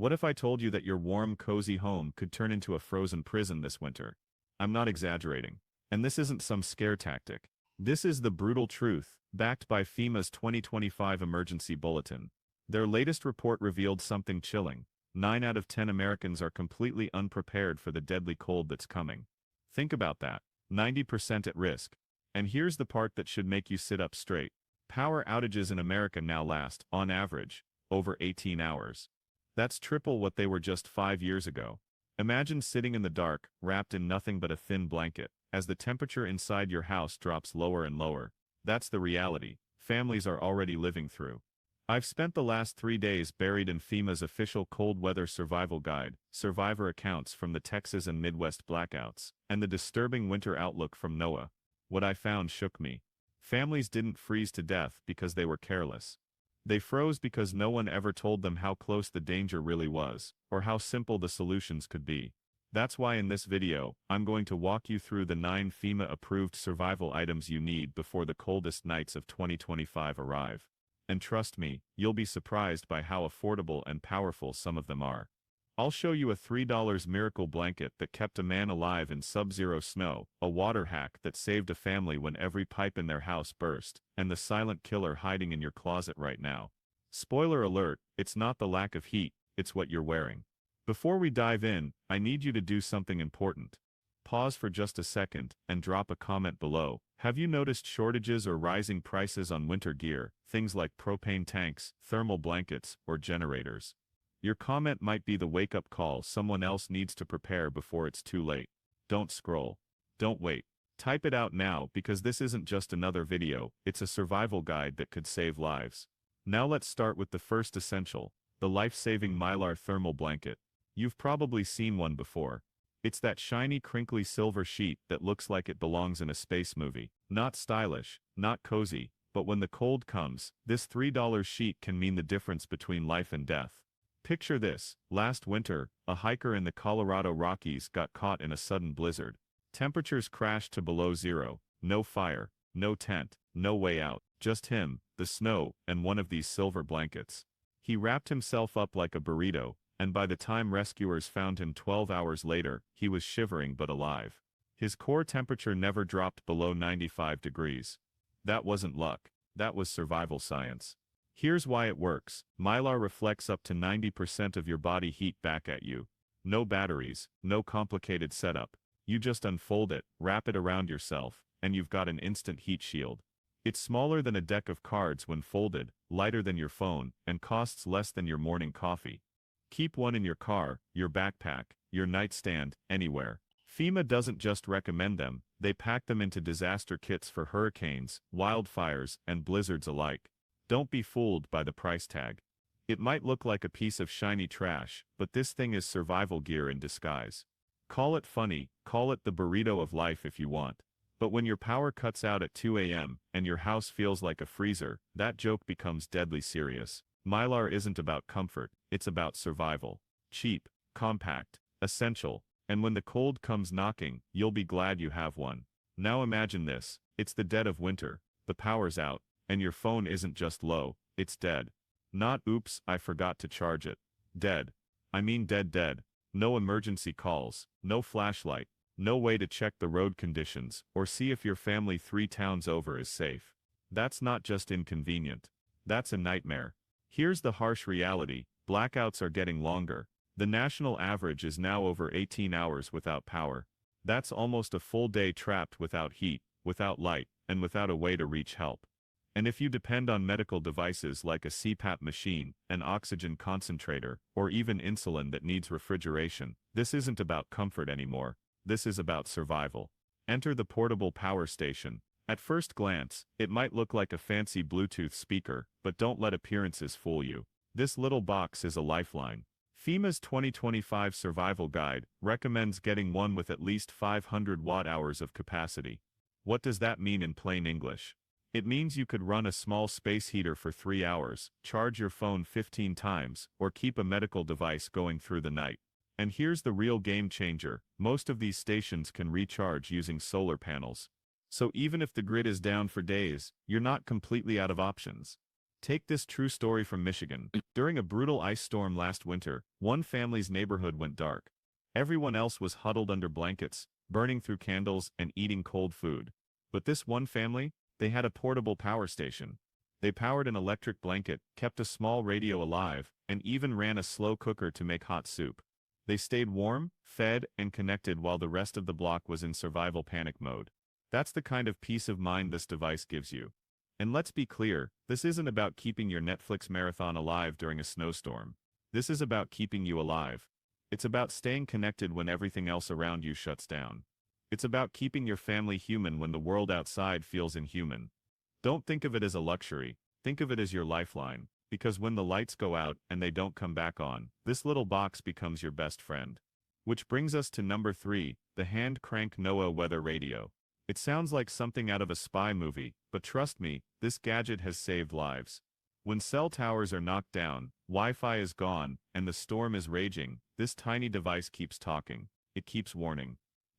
What if I told you that your warm, cozy home could turn into a frozen prison this winter? I'm not exaggerating. And this isn't some scare tactic. This is the brutal truth, backed by FEMA's 2025 Emergency Bulletin. Their latest report revealed something chilling. 9 out of 10 Americans are completely unprepared for the deadly cold that's coming. Think about that. 90% at risk. And here's the part that should make you sit up straight. Power outages in America now last, on average, over 18 hours. That's triple what they were just 5 years ago. Imagine sitting in the dark, wrapped in nothing but a thin blanket, as the temperature inside your house drops lower and lower. That's the reality families are already living through. I've spent the last 3 days buried in FEMA's official cold weather survival guide, survivor accounts from the Texas and Midwest blackouts, and the disturbing winter outlook from NOAA. What I found shook me. Families didn't freeze to death because they were careless. They froze because no one ever told them how close the danger really was, or how simple the solutions could be. That's why in this video, I'm going to walk you through the 9 FEMA-approved survival items you need before the coldest nights of 2025 arrive. And trust me, you'll be surprised by how affordable and powerful some of them are. I'll show you a $3 miracle blanket that kept a man alive in sub-zero snow, a water hack that saved a family when every pipe in their house burst, and the silent killer hiding in your closet right now. Spoiler alert, it's not the lack of heat, it's what you're wearing. Before we dive in, I need you to do something important. Pause for just a second and drop a comment below. Have you noticed shortages or rising prices on winter gear, things like propane tanks, thermal blankets, or generators? Your comment might be the wake-up call someone else needs to prepare before it's too late. Don't scroll. Don't wait. Type it out now because this isn't just another video, it's a survival guide that could save lives. Now let's start with the first essential, the life-saving Mylar thermal blanket. You've probably seen one before. It's that shiny, crinkly silver sheet that looks like it belongs in a space movie. Not stylish, not cozy, but when the cold comes, this $3 sheet can mean the difference between life and death. Picture this. Last winter, a hiker in the Colorado Rockies got caught in a sudden blizzard. Temperatures crashed to below zero, no fire, no tent, no way out, just him, the snow, and one of these silver blankets. He wrapped himself up like a burrito, and by the time rescuers found him 12 hours later, he was shivering but alive. His core temperature never dropped below 95 degrees. That wasn't luck, that was survival science. Here's why it works. Mylar reflects up to 90% of your body heat back at you. No batteries, no complicated setup. You just unfold it, wrap it around yourself, and you've got an instant heat shield. It's smaller than a deck of cards when folded, lighter than your phone, and costs less than your morning coffee. Keep one in your car, your backpack, your nightstand, anywhere. FEMA doesn't just recommend them, they pack them into disaster kits for hurricanes, wildfires, and blizzards alike. Don't be fooled by the price tag. It might look like a piece of shiny trash, but this thing is survival gear in disguise. Call it funny, call it the burrito of life if you want. But when your power cuts out at 2 a.m. and your house feels like a freezer, that joke becomes deadly serious. Mylar isn't about comfort, it's about survival. Cheap, compact, essential, and when the cold comes knocking, you'll be glad you have one. Now imagine this, it's the dead of winter, the power's out, and your phone isn't just low, it's dead. Not oops, I forgot to charge it. Dead. I mean dead. No emergency calls, no flashlight, no way to check the road conditions, or see if your family 3 towns over is safe. That's not just inconvenient. That's a nightmare. Here's the harsh reality, blackouts are getting longer. The national average is now over 18 hours without power. That's almost a full day trapped without heat, without light, and without a way to reach help. And if you depend on medical devices like a CPAP machine, an oxygen concentrator, or even insulin that needs refrigeration, this isn't about comfort anymore. This is about survival. Enter the portable power station. At first glance, it might look like a fancy Bluetooth speaker, but don't let appearances fool you. This little box is a lifeline. FEMA's 2025 Survival Guide recommends getting one with at least 500 watt-hours of capacity. What does that mean in plain English? It means you could run a small space heater for 3 hours, charge your phone 15 times, or keep a medical device going through the night. And here's the real game changer, most of these stations can recharge using solar panels. So even if the grid is down for days, you're not completely out of options. Take this true story from Michigan. During a brutal ice storm last winter, one family's neighborhood went dark. Everyone else was huddled under blankets, burning through candles and eating cold food. But this one family, they had a portable power station. They powered an electric blanket, kept a small radio alive, and even ran a slow cooker to make hot soup. They stayed warm, fed, and connected while the rest of the block was in survival panic mode. That's the kind of peace of mind this device gives you. And let's be clear, this isn't about keeping your Netflix marathon alive during a snowstorm. This is about keeping you alive. It's about staying connected when everything else around you shuts down. It's about keeping your family human when the world outside feels inhuman. Don't think of it as a luxury, think of it as your lifeline, because when the lights go out and they don't come back on, this little box becomes your best friend. Which brings us to number 3, the hand-crank NOAA weather radio. It sounds like something out of a spy movie, but trust me, this gadget has saved lives. When cell towers are knocked down, Wi-Fi is gone, and the storm is raging, this tiny device keeps talking. It keeps warning.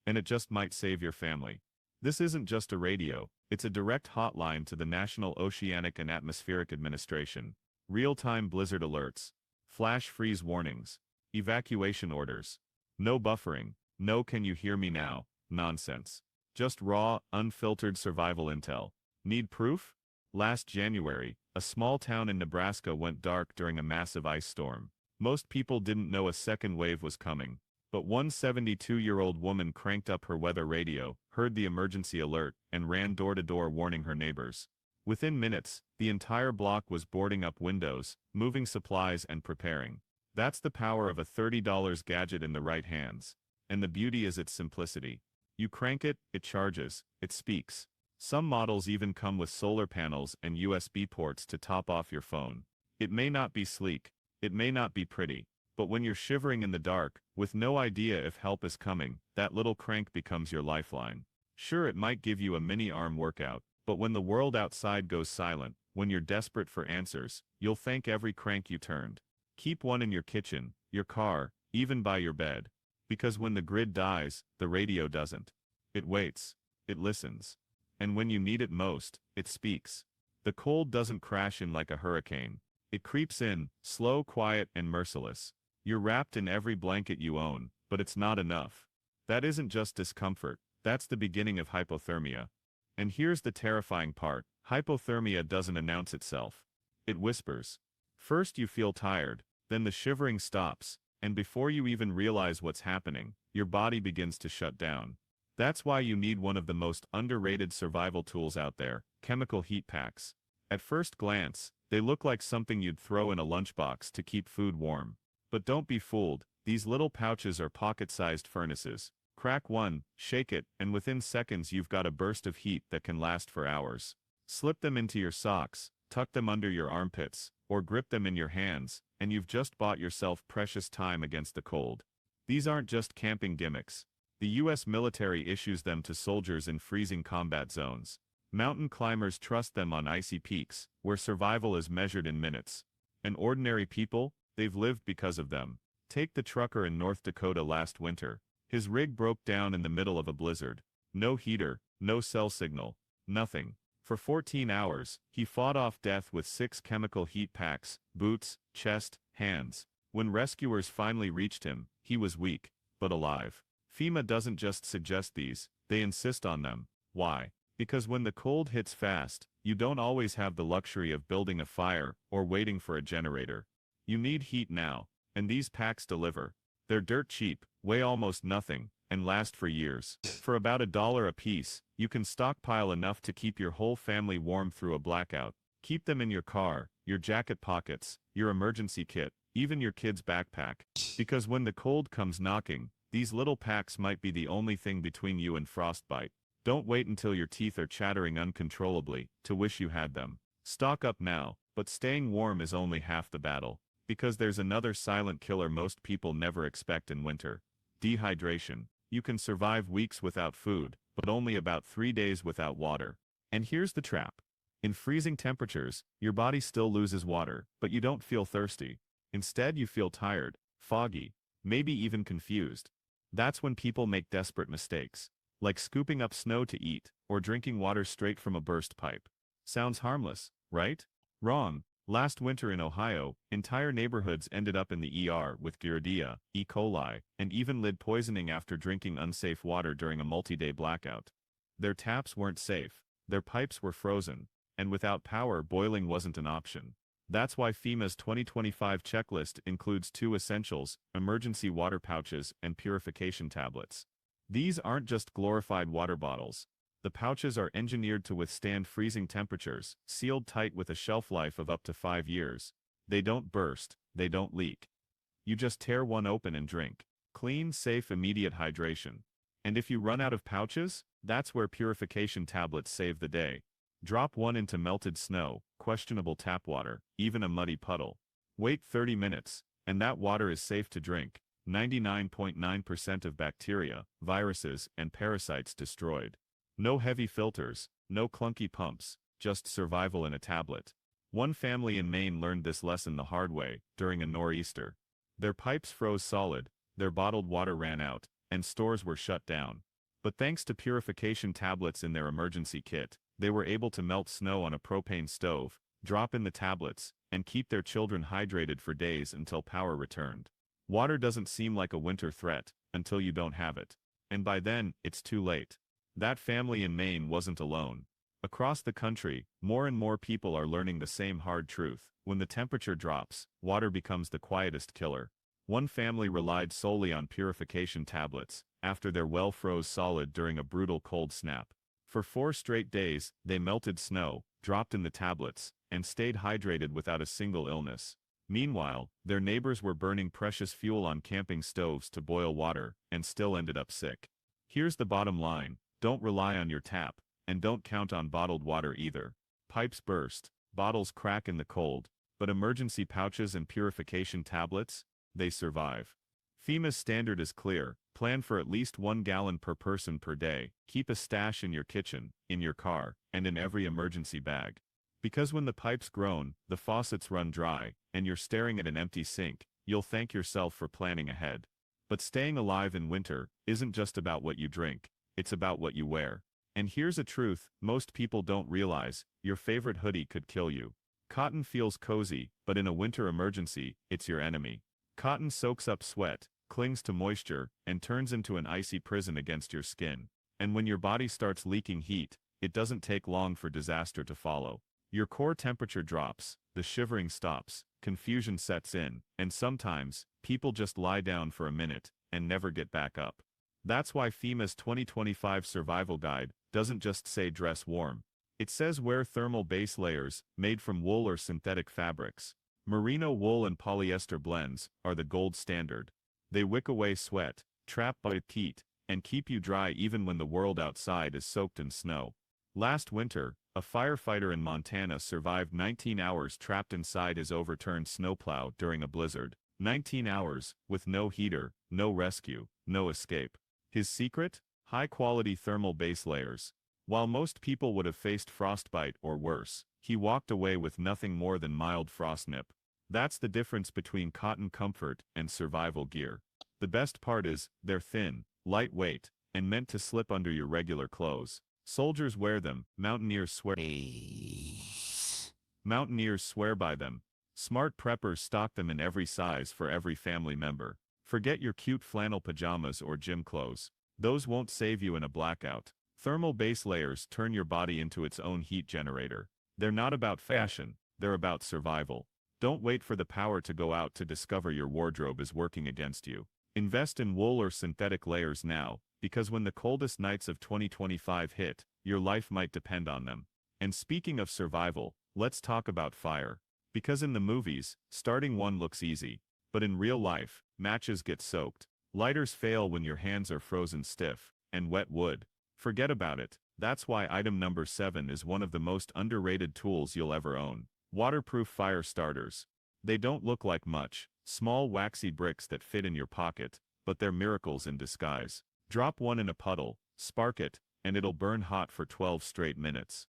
And it just might save your family. This isn't just a radio, it's a direct hotline to the National Oceanic and Atmospheric Administration. Real-time blizzard alerts. Flash freeze warnings. Evacuation orders. No buffering. No "can you hear me now" nonsense. Just raw, unfiltered survival intel. Need proof? Last January, a small town in Nebraska went dark during a massive ice storm. Most people didn't know a second wave was coming. But one 72-year-old woman cranked up her weather radio, heard the emergency alert, and ran door to door warning her neighbors. Within minutes, the entire block was boarding up windows, moving supplies and preparing. That's the power of a $30 gadget in the right hands. And the beauty is its simplicity. You crank it, it charges, it speaks. Some models even come with solar panels and USB ports to top off your phone. It may not be sleek, it may not be pretty, but when you're shivering in the dark, with no idea if help is coming, that little crank becomes your lifeline. Sure, it might give you a mini arm workout, but when the world outside goes silent, when you're desperate for answers, you'll thank every crank you turned. Keep one in your kitchen, your car, even by your bed. Because when the grid dies, the radio doesn't. It waits. It listens. And when you need it most, it speaks. The cold doesn't crash in like a hurricane. It creeps in, slow, quiet, and merciless. You're wrapped in every blanket you own, but it's not enough. That isn't just discomfort, that's the beginning of hypothermia. And here's the terrifying part, hypothermia doesn't announce itself. It whispers. First you feel tired, then the shivering stops, and before you even realize what's happening, your body begins to shut down. That's why you need one of the most underrated survival tools out there, chemical heat packs. At first glance, they look like something you'd throw in a lunchbox to keep food warm. But don't be fooled, these little pouches are pocket-sized furnaces. Crack one, shake it, and within seconds you've got a burst of heat that can last for hours. Slip them into your socks, tuck them under your armpits, or grip them in your hands, and you've just bought yourself precious time against the cold. These aren't just camping gimmicks. The U.S. military issues them to soldiers in freezing combat zones. Mountain climbers trust them on icy peaks, where survival is measured in minutes. And ordinary people, they've lived because of them. Take the trucker in North Dakota last winter. His rig broke down in the middle of a blizzard. No heater, no cell signal, nothing. For 14 hours, he fought off death with 6 chemical heat packs, boots, chest, hands. When rescuers finally reached him, he was weak, but alive. FEMA doesn't just suggest these, they insist on them. Why? Because when the cold hits fast, you don't always have the luxury of building a fire or waiting for a generator. You need heat now, and these packs deliver. They're dirt cheap, weigh almost nothing, and last for years. For about $1 a piece, you can stockpile enough to keep your whole family warm through a blackout. Keep them in your car, your jacket pockets, your emergency kit, even your kid's backpack. Because when the cold comes knocking, these little packs might be the only thing between you and frostbite. Don't wait until your teeth are chattering uncontrollably to wish you had them. Stock up now, but staying warm is only half the battle. Because there's another silent killer most people never expect in winter. Dehydration. You can survive weeks without food, but only about 3 days without water. And here's the trap. In freezing temperatures, your body still loses water, but you don't feel thirsty. Instead you feel tired, foggy, maybe even confused. That's when people make desperate mistakes, like scooping up snow to eat, or drinking water straight from a burst pipe. Sounds harmless, right? Wrong. Last winter in Ohio, entire neighborhoods ended up in the ER with Giardia, E. coli, and even lead poisoning after drinking unsafe water during a multi-day blackout. Their taps weren't safe, their pipes were frozen, and without power, boiling wasn't an option. That's why FEMA's 2025 checklist includes 2 essentials: emergency water pouches and purification tablets. These aren't just glorified water bottles. The pouches are engineered to withstand freezing temperatures, sealed tight with a shelf life of up to 5 years. They don't burst, they don't leak. You just tear one open and drink. Clean, safe, immediate hydration. And if you run out of pouches, that's where purification tablets save the day. Drop one into melted snow, questionable tap water, even a muddy puddle. Wait 30 minutes, and that water is safe to drink. 99.9% of bacteria, viruses, and parasites destroyed. No heavy filters, no clunky pumps, just survival in a tablet. One family in Maine learned this lesson the hard way, during a nor'easter. Their pipes froze solid, their bottled water ran out, and stores were shut down. But thanks to purification tablets in their emergency kit, they were able to melt snow on a propane stove, drop in the tablets, and keep their children hydrated for days until power returned. Water doesn't seem like a winter threat, until you don't have it. And by then, it's too late. That family in Maine wasn't alone. Across the country, more and more people are learning the same hard truth. When the temperature drops, water becomes the quietest killer. One family relied solely on purification tablets, after their well froze solid during a brutal cold snap. For 4 straight days, they melted snow, dropped in the tablets, and stayed hydrated without a single illness. Meanwhile, their neighbors were burning precious fuel on camping stoves to boil water, and still ended up sick. Here's the bottom line: don't rely on your tap, and don't count on bottled water either. Pipes burst, bottles crack in the cold, but emergency pouches and purification tablets, they survive. FEMA's standard is clear: plan for at least 1 gallon per person per day. Keep a stash in your kitchen, in your car, and in every emergency bag. Because when the pipes groan, the faucets run dry, and you're staring at an empty sink, you'll thank yourself for planning ahead. But staying alive in winter isn't just about what you drink, it's about what you wear. And here's a truth most people don't realize: your favorite hoodie could kill you. Cotton feels cozy, but in a winter emergency, it's your enemy. Cotton soaks up sweat, clings to moisture, and turns into an icy prison against your skin. And when your body starts leaking heat, it doesn't take long for disaster to follow. Your core temperature drops, the shivering stops, confusion sets in, and sometimes, people just lie down for a minute, and never get back up. That's why FEMA's 2025 Survival Guide doesn't just say dress warm. It says wear thermal base layers, made from wool or synthetic fabrics. Merino wool and polyester blends are the gold standard. They wick away sweat, trap heat, and keep you dry even when the world outside is soaked in snow. Last winter, a firefighter in Montana survived 19 hours trapped inside his overturned snowplow during a blizzard. 19 hours, with no heater, no rescue, no escape. His secret? High-quality thermal base layers. While most people would have faced frostbite or worse, he walked away with nothing more than mild frostnip. That's the difference between cotton comfort and survival gear. The best part is, they're thin, lightweight, and meant to slip under your regular clothes. Soldiers wear them, mountaineers swear by them. Smart preppers stock them in every size for every family member. Forget your cute flannel pajamas or gym clothes. Those won't save you in a blackout. Thermal base layers turn your body into its own heat generator. They're not about fashion, they're about survival. Don't wait for the power to go out to discover your wardrobe is working against you. Invest in wool or synthetic layers now, because when the coldest nights of 2025 hit, your life might depend on them. And speaking of survival, let's talk about fire. Because in the movies, starting one looks easy. But in real life, matches get soaked. Lighters fail when your hands are frozen stiff, and wet wood. Forget about it. That's why item number 7 is one of the most underrated tools you'll ever own. Waterproof fire starters. They don't look like much, small waxy bricks that fit in your pocket, but they're miracles in disguise. Drop one in a puddle, spark it, and it'll burn hot for 12 straight minutes.